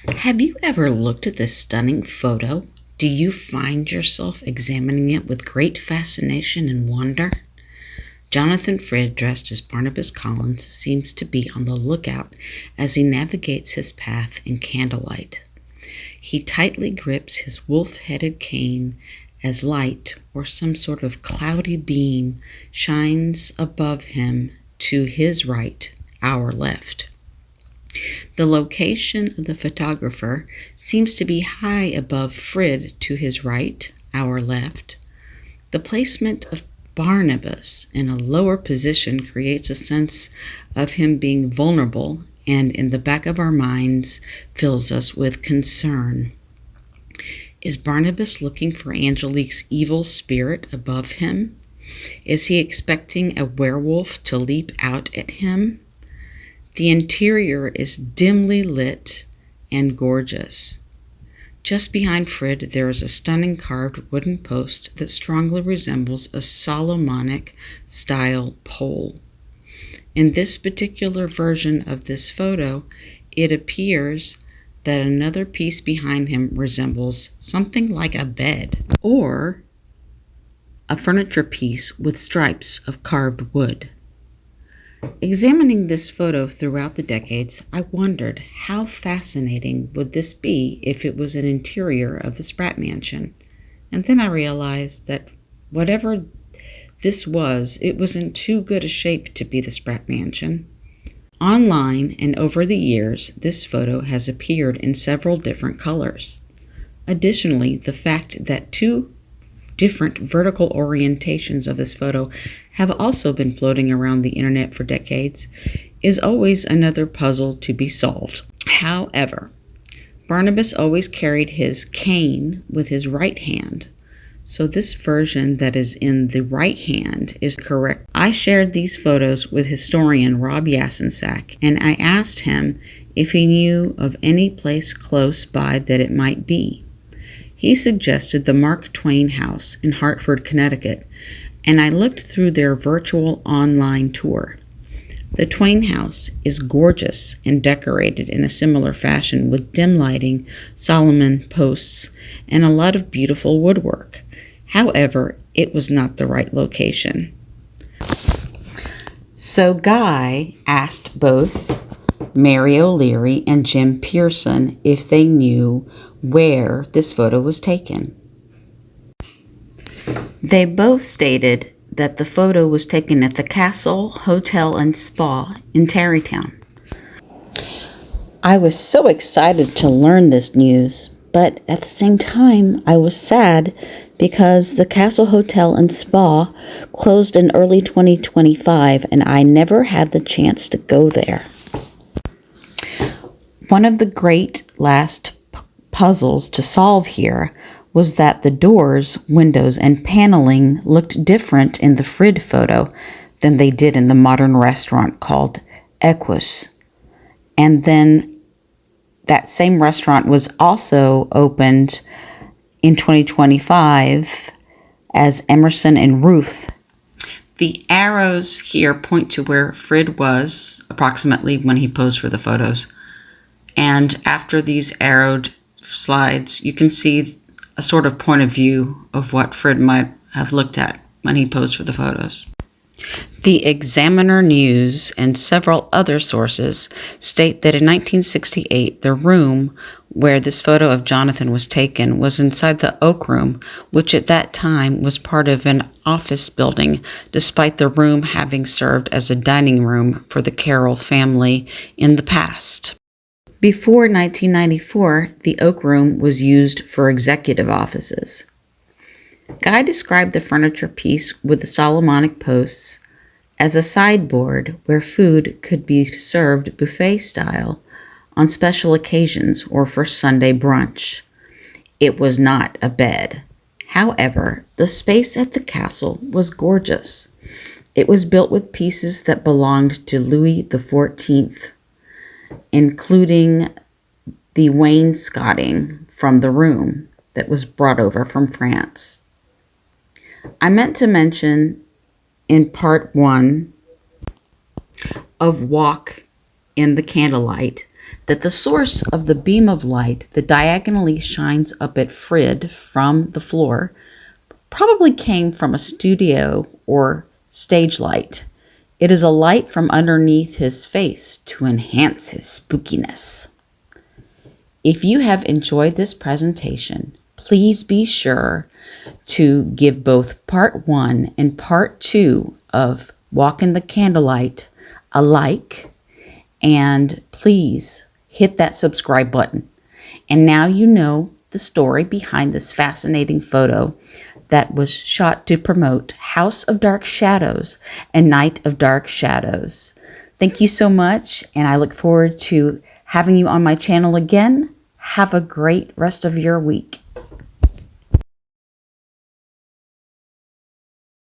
Have you ever looked at this stunning photo? Do you find yourself examining it with great fascination and wonder? Jonathan Frid, dressed as Barnabas Collins, seems to be on the lookout as he navigates his path in candlelight. He tightly grips his wolf-headed cane as light, or some sort of cloudy beam, shines above him to his right, our left. The location of the photographer seems to be high above Frid to his right, our left. The placement of Barnabas in a lower position creates a sense of him being vulnerable, and in the back of our minds fills us with concern. Is Barnabas looking for Angelique's evil spirit above him? Is he expecting a werewolf to leap out at him? The interior is dimly lit and gorgeous. Just behind Frid, there is a stunning carved wooden post that strongly resembles a Solomonic-style pole. In this particular version of this photo, it appears that another piece behind him resembles something like a bed or a furniture piece with stripes of carved wood. Examining this photo throughout the decades, I wondered how fascinating would this be if it was an interior of the Spratt Mansion. And then I realized that whatever this was, it was in too good a shape to be the Spratt Mansion. Online and over the years, this photo has appeared in several different colors. Additionally, the fact that two different vertical orientations of this photo have also been floating around the internet for decades is always another puzzle to be solved. However, Barnabas always carried his cane with his right hand, so this version that is in the right hand is correct. I shared these photos with historian Rob Yasensak, and I asked him if he knew of any place close by that it might be. He suggested the Mark Twain House in Hartford, Connecticut, and I looked through their virtual online tour. The Twain House is gorgeous and decorated in a similar fashion with dim lighting, Solomon posts, and a lot of beautiful woodwork. However, it was not the right location. So Guy asked both Mary O'Leary and Jim Pearson if they knew where this photo was taken. They both stated that the photo was taken at the Castle Hotel and Spa in Tarrytown. I was so excited to learn this news, but at the same time I was sad because the Castle Hotel and Spa closed in early 2025 and I never had the chance to go there. One of the great last puzzles to solve here was that the doors, windows, and paneling looked different in the Frid photo than they did in the modern restaurant called Equus. And then that same restaurant was also opened in 2025 as Emerson and Ruth. The arrows here point to where Frid was approximately when he posed for the photos. And after these arrowed slides, you can see a sort of point of view of what Frid might have looked at when he posed for the photos. The Examiner News and several other sources state that in 1968, the room where this photo of Jonathan was taken was inside the Oak Room, which at that time was part of an office building, despite the room having served as a dining room for the Carroll family in the past. Before 1994, the Oak Room was used for executive offices. Guy described the furniture piece with the Solomonic posts as a sideboard where food could be served buffet style on special occasions or for Sunday brunch. It was not a bed. However, the space at the castle was gorgeous. It was built with pieces that belonged to Louis XIV, including the wainscoting from the room that was brought over from France. I meant to mention in part 1 of Walk in the Candlelight that the source of the beam of light that diagonally shines up at Frid from the floor probably came from a studio or stage light. It is a light from underneath his face to enhance his spookiness. If you have enjoyed this presentation, please be sure to give both part 1 and part 2 of Walk in the Candlelight a like, and please hit that subscribe button. And now you know the story behind this fascinating photo that was shot to promote House of Dark Shadows and Night of Dark Shadows. Thank you so much, and I look forward to having you on my channel again. Have a great rest of your week.